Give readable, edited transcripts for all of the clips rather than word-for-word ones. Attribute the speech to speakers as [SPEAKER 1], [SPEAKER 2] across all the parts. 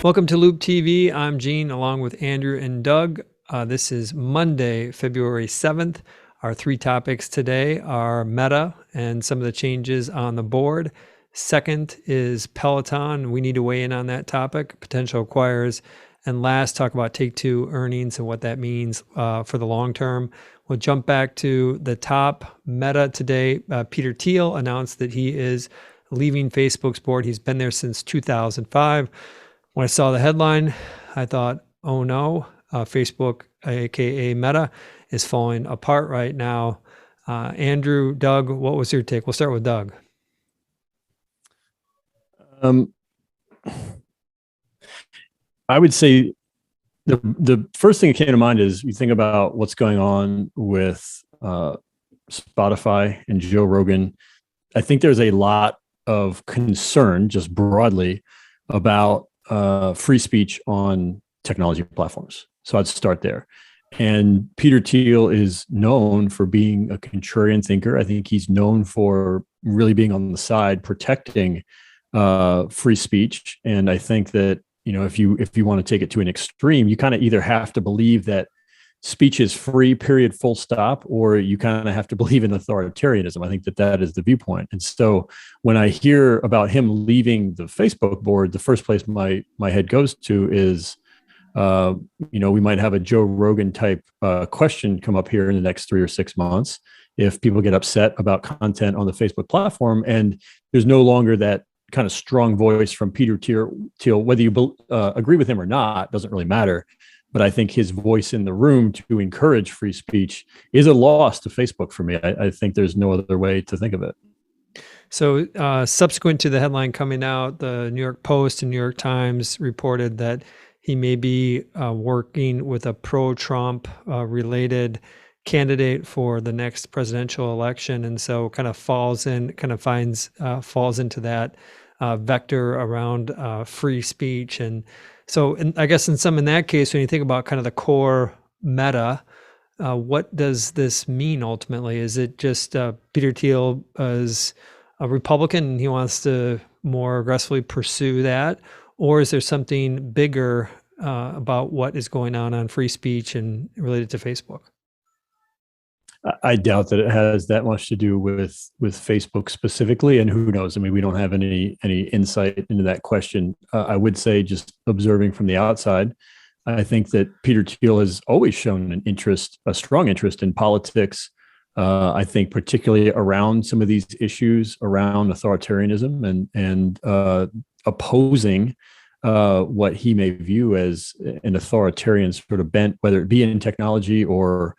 [SPEAKER 1] Welcome to Loup TV. I'm Gene, along with Andrew and Doug. This is Monday, February 7th. Our three topics today are Meta and some of the changes on the board. Second is Peloton. We need to weigh in on that topic, potential acquirers. And last, talk about Take-Two earnings and what that means for the long term. We'll jump back to the top. Meta today. Peter Thiel announced that he is leaving Facebook's board. He's been there since 2005. When I saw the headline, I thought, oh no, Facebook, aka Meta, is falling apart right now. Andrew, Doug, what was your take? We'll start with Doug.
[SPEAKER 2] I would say the first thing that came to mind is you think about what's going on with Spotify and Joe Rogan. I think there's a lot of concern just broadly about free speech on technology platforms. So I'd start there. And Peter Thiel is known for being a contrarian thinker. I think he's known for really being on the side protecting free speech. And I think that, you know, if you want to take it to an extreme, you kind of either have to believe that speech is free, period, full stop, or you kind of have to believe in authoritarianism. I think that is the viewpoint. And so when I hear about him leaving the Facebook board, the first place my head goes to is, we might have a Joe Rogan type question come up here in the next 3 or 6 months if people get upset about content on the Facebook platform, and there's no longer that kind of strong voice from Peter Thiel. Whether you agree with him or not doesn't really matter. But I think his voice in the room to encourage free speech is a loss to Facebook for me. I think there's no other way to think of it.
[SPEAKER 1] So subsequent to the headline coming out, the New York Post and New York Times reported that he may be working with a pro-Trump related candidate for the next presidential election. And so kind of falls into that vector around free speech. And so I guess in that case, when you think about kind of the core Meta, what does this mean ultimately? Is it just Peter Thiel is a Republican and he wants to more aggressively pursue that? Or is there something bigger about what is going on free speech and related to Facebook?
[SPEAKER 2] I doubt that it has that much to do with Facebook specifically, and who knows? I mean, we don't have any insight into that question. I would say, just observing from the outside, I think that Peter Thiel has always shown a strong interest in politics. I think particularly around some of these issues around authoritarianism and opposing what he may view as an authoritarian sort of bent, whether it be in technology or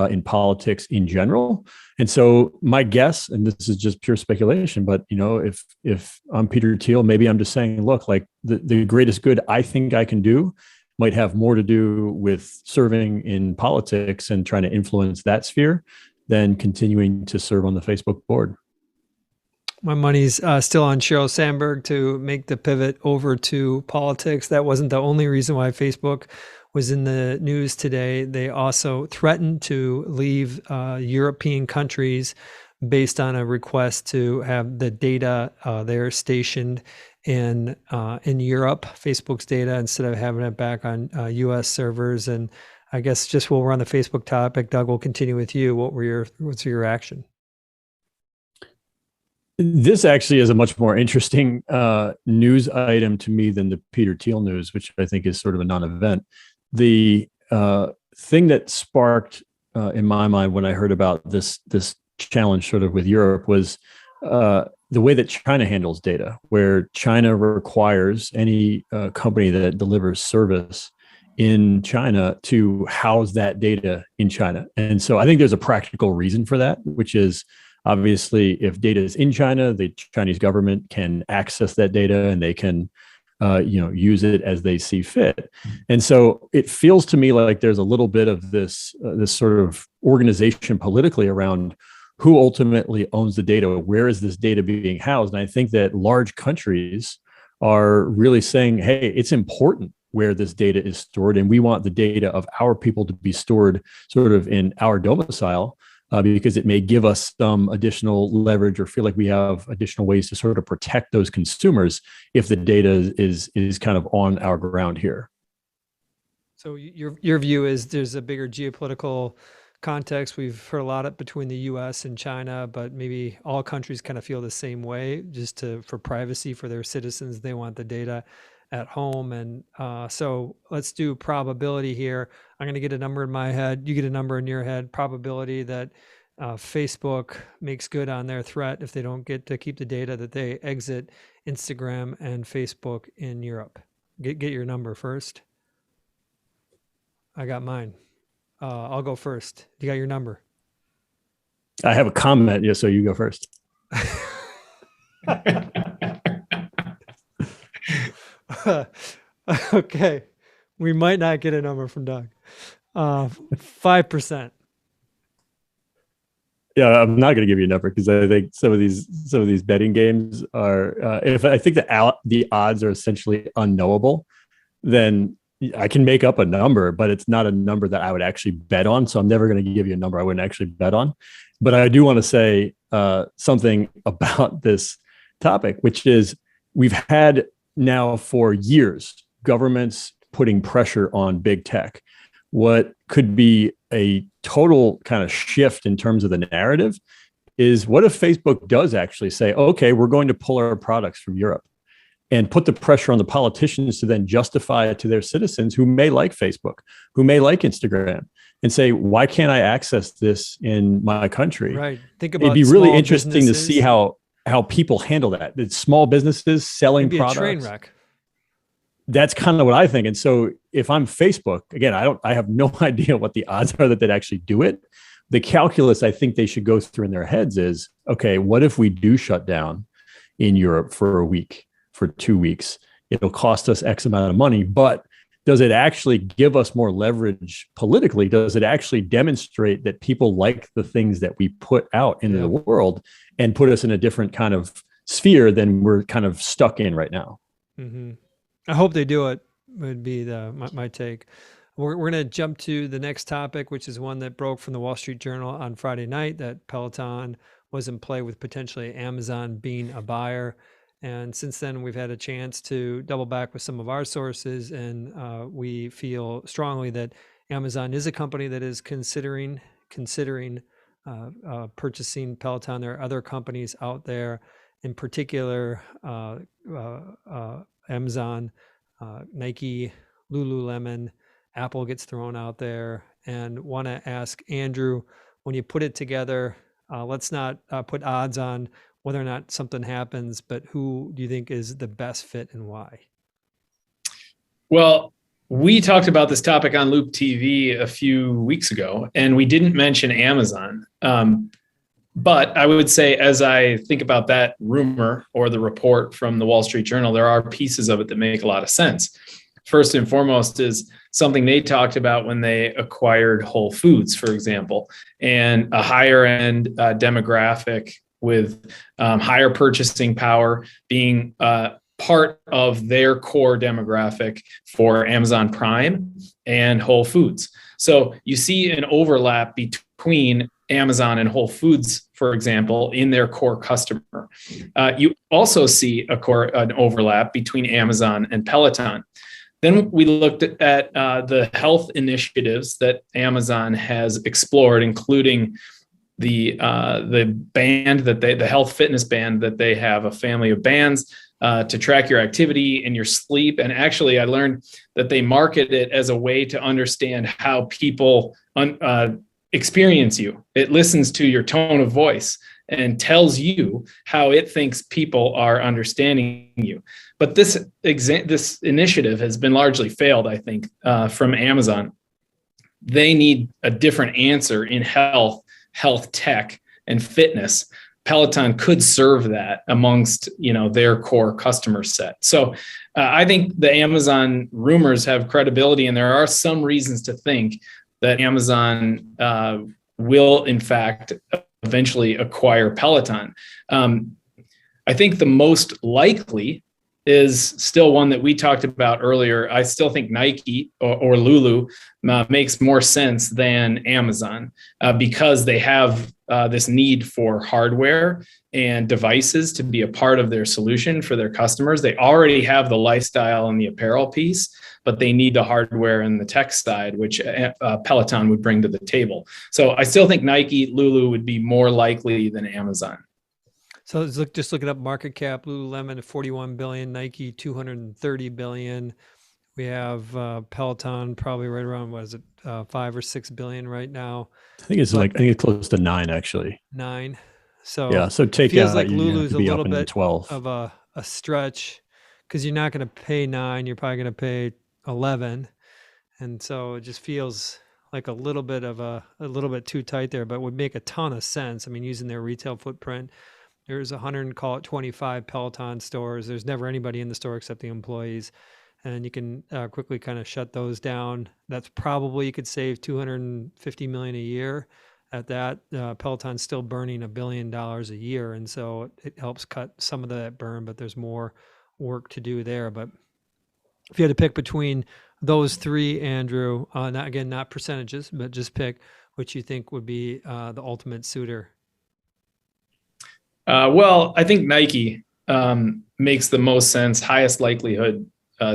[SPEAKER 2] in politics in general. And so my guess, and this is just pure speculation, but if I'm Peter Thiel, maybe I'm just saying, look, like the greatest good I think I can do might have more to do with serving in politics and trying to influence that sphere than continuing to serve on the Facebook board.
[SPEAKER 1] My money's still on Sheryl Sandberg to make the pivot over to politics. That wasn't the only reason why Facebook was in the news today. They also threatened to leave European countries based on a request to have the data there stationed in Europe, Facebook's data, instead of having it back on U.S. servers. And I guess just while we're on the Facebook topic, Doug, we'll continue with you. What's your reaction?
[SPEAKER 2] This actually is a much more interesting news item to me than the Peter Thiel news, which I think is sort of a non-event. The thing that sparked in my mind when I heard about this challenge sort of with Europe was the way that China handles data, where China requires any company that delivers service in China to house that data in China. And so I think there's a practical reason for that, which is obviously if data is in China, the Chinese government can access that data and they can use it as they see fit. And so it feels to me like there's a little bit of this sort of organization politically around who ultimately owns the data, where is this data being housed? And I think that large countries are really saying, hey, it's important where this data is stored, and we want the data of our people to be stored sort of in our domicile. because it may give us some additional leverage or feel like we have additional ways to sort of protect those consumers if the data is kind of on our ground here.
[SPEAKER 1] So your view is there's a bigger geopolitical context. We've heard a lot between the U.S. and China, but maybe all countries kind of feel the same way, just for privacy for their citizens. They want the data at home. And so let's do probability here. I'm going to get a number in my head. You get a number in your head. Probability that Facebook makes good on their threat if they don't get to keep the data, that they exit Instagram and Facebook in Europe. Get your number first. I got mine. I'll go first. You got your number?
[SPEAKER 2] I have a comment. Yeah, so you go first.
[SPEAKER 1] Okay. We might not get a number from Doug. 5%.
[SPEAKER 2] Yeah, I'm not going to give you a number because I think some of these betting games are. If I think the odds are essentially unknowable, then I can make up a number, but it's not a number that I would actually bet on. So I'm never going to give you a number I wouldn't actually bet on. But I do want to say something about this topic, which is we've had now for years governments putting pressure on big tech. What could be a total kind of shift in terms of the narrative is, what if Facebook does actually say, okay, we're going to pull our products from Europe, and put the pressure on the politicians to then justify it to their citizens who may like Facebook, who may like Instagram, and say, why can't I access this in my country?
[SPEAKER 1] Right. Think about
[SPEAKER 2] it'd be really interesting
[SPEAKER 1] businesses.
[SPEAKER 2] to see how people handle that. It's small businesses selling
[SPEAKER 1] It'd be
[SPEAKER 2] products.
[SPEAKER 1] a train wreck.
[SPEAKER 2] That's kind of what I think. And so if I'm Facebook, again, I have no idea what the odds are that they'd actually do it. The calculus I think they should go through in their heads is, okay, what if we do shut down in Europe for a week, for 2 weeks? It'll cost us X amount of money, but does it actually give us more leverage politically? Does it actually demonstrate that people like the things that we put out into the world and put us in a different kind of sphere than we're kind of stuck in right now?
[SPEAKER 1] Mm-hmm. I hope they do it, would be my take. We're going to jump to the next topic, which is one that broke from the Wall Street Journal on Friday night, that Peloton was in play with potentially Amazon being a buyer. And since then, we've had a chance to double back with some of our sources, and we feel strongly that Amazon is a company that is considering purchasing Peloton. There are other companies out there, in particular Amazon, Nike, LuluLemon, Apple gets thrown out there. And want to ask Andrew, when you put it together, let's not put odds on whether or not something happens, but who do you think is the best fit and why?
[SPEAKER 3] Well, we talked about this topic on Loup TV a few weeks ago, and we didn't mention Amazon. But I would say, as I think about that rumor or the report from the Wall Street Journal, there are pieces of it that make a lot of sense. First and foremost is something they talked about when they acquired Whole Foods, for example, and a higher end demographic with higher purchasing power being part of their core demographic for Amazon Prime and Whole Foods. So you see an overlap between Amazon and Whole Foods, for example, in their core customer. You also see an overlap between Amazon and Peloton. Then we looked at the health initiatives that Amazon has explored, including the band the health fitness band that they have, a family of bands to track your activity and your sleep. And actually, I learned that they market it as a way to understand how people experience you. It listens to your tone of voice and tells you how it thinks people are understanding you. But this initiative has been largely failed, I think, from Amazon. They need a different answer in health tech, and fitness. Peloton could serve that amongst their core customer set. So I think the Amazon rumors have credibility, and there are some reasons to think that Amazon will, in fact, eventually acquire Peloton. I think the most likely is still one that we talked about earlier. I still think Nike or Lulu makes more sense than Amazon because they have this need for hardware and devices to be a part of their solution for their customers. They already have the lifestyle and the apparel piece, but they need the hardware and the tech side, which Peloton would bring to the table. So I still think Nike, Lulu would be more likely than Amazon.
[SPEAKER 1] So just looking up market cap, LuluLemon at 41 billion, Nike 230 billion. We have Peloton probably right around, what is it, 5 or 6 billion right now.
[SPEAKER 2] I think it's close to 9 actually.
[SPEAKER 1] 9. So
[SPEAKER 2] yeah, so take
[SPEAKER 1] feels
[SPEAKER 2] out,
[SPEAKER 1] like Lulu's a little bit
[SPEAKER 2] 12
[SPEAKER 1] of a stretch because you're not going to pay 9, you're probably going to pay 11, and so it just feels like a little bit too tight there, but would make a ton of sense. I mean, using their retail footprint. There's 125 Peloton stores. There's never anybody in the store except the employees. And you can quickly kind of shut those down. That's probably, you could save $250 million a year at that. Peloton's still burning $1 billion a year. And so it helps cut some of that burn, but there's more work to do there. But if you had to pick between those three, Andrew, not percentages, but just pick which you think would be the ultimate suitor.
[SPEAKER 3] Well, I think Nike makes the most sense, highest likelihood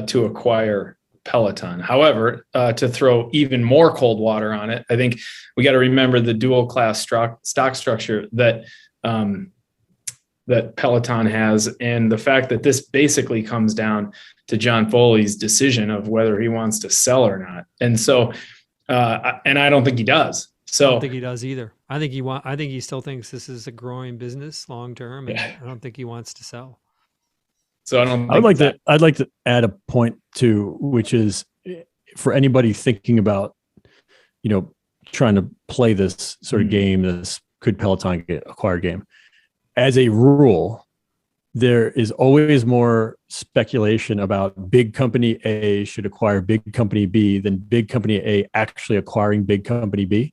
[SPEAKER 3] to acquire Peloton. However, to throw even more cold water on it, I think we got to remember the dual class stock structure that that Peloton has, and the fact that this basically comes down to John Foley's decision of whether he wants to sell or not. And so, and I don't think he does. So
[SPEAKER 1] I don't think he does either. I think he still thinks this is a growing business long term, and I don't think he wants to sell.
[SPEAKER 3] So
[SPEAKER 2] I'd like to add a point too, which is for anybody thinking about, trying to play this sort of game, this could Peloton get acquired game. As a rule, there is always more speculation about big company A should acquire big company B than big company A actually acquiring big company B.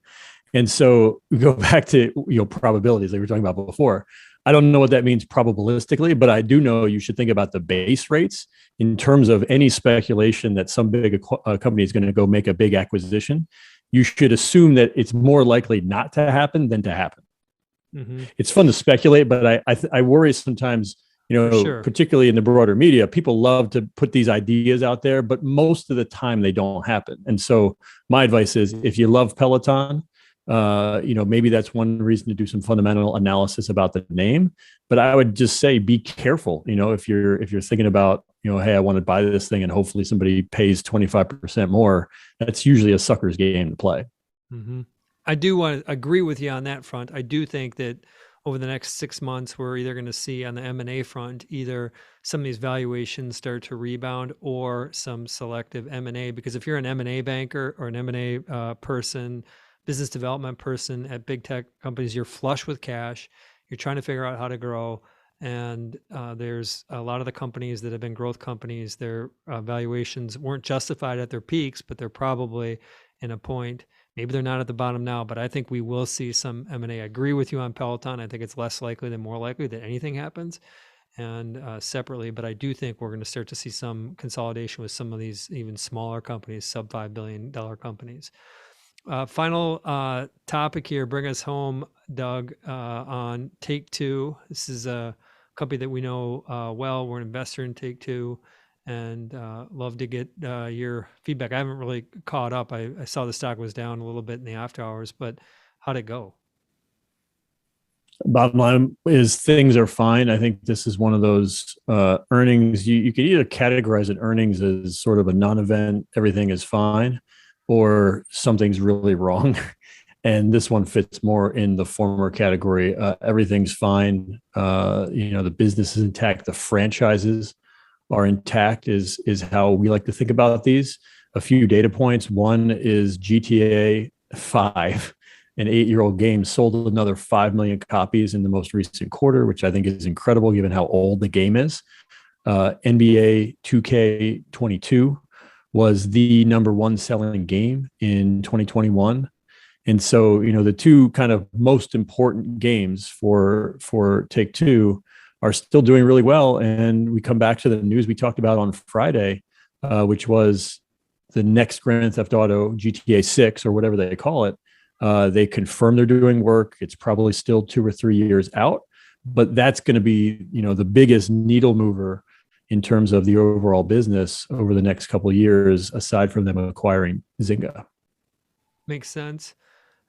[SPEAKER 2] And so we go back to probabilities like we were talking about before. I don't know what that means probabilistically, but I do know you should think about the base rates in terms of any speculation that some big company is going to go make a big acquisition. You should assume that it's more likely not to happen than to happen. Mm-hmm. It's fun to speculate, but I worry sometimes, particularly in the broader media, people love to put these ideas out there, but most of the time they don't happen. And so my advice is if you love Peloton, maybe that's one reason to do some fundamental analysis about the name, but I would just say, be careful, if you're thinking about, hey, I want to buy this thing and hopefully somebody pays 25% more, that's usually a sucker's game to play.
[SPEAKER 1] Mm-hmm. I do want to agree with you on that front. I do think that over the next 6 months, we're either going to see on the M&A front, either some of these valuations start to rebound or some selective M&A, because if you're an M&A banker or an M&A person, business development person at big tech companies, you're flush with cash, you're trying to figure out how to grow. And there's a lot of the companies that have been growth companies, their valuations weren't justified at their peaks, but they're probably in a point. Maybe they're not at the bottom now, but I think we will see some M&A. I agree with you on Peloton. I think it's less likely than more likely that anything happens, and separately. But I do think we're going to start to see some consolidation with some of these even smaller companies, sub $5 billion companies. Final topic here, bring us home, Doug, on Take-Two. This is a company that we know well. We're an investor in Take-Two, and love to get your feedback. I haven't really caught up. I saw the stock was down a little bit in the after hours, but how'd it go?
[SPEAKER 2] Bottom line is things are fine. I think this is one of those earnings. You could either categorize it earnings as sort of a non-event, everything is fine, or something's really wrong. And this one fits more in the former category. Everything's fine. The business is intact. The franchises are intact is how we like to think about these. A few data points. One is GTA5, an 8-year-old game, sold another 5 million copies in the most recent quarter, which I think is incredible given how old the game is. NBA 2K22 was the number one selling game in 2021. And so, the two kind of most important games for Take-Two are still doing really well. And we come back to the news we talked about on Friday, which was the next Grand Theft Auto GTA 6 or whatever they call it. They confirm they're doing work. It's probably still 2 or 3 years out, but that's going to be, the biggest needle mover in terms of the overall business over the next couple of years, aside from them acquiring Zynga.
[SPEAKER 1] Makes sense.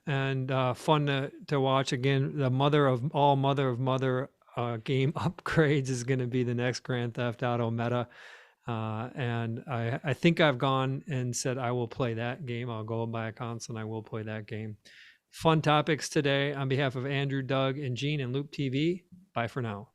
[SPEAKER 1] And fun to watch. Again, the mother of mother game upgrades is going to be the next Grand Theft Auto meta. And I think I've gone and said I will play that game. I'll go buy a console and I will play that game. Fun topics today. On behalf of Andrew, Doug, and Gene and Loup TV, bye for now.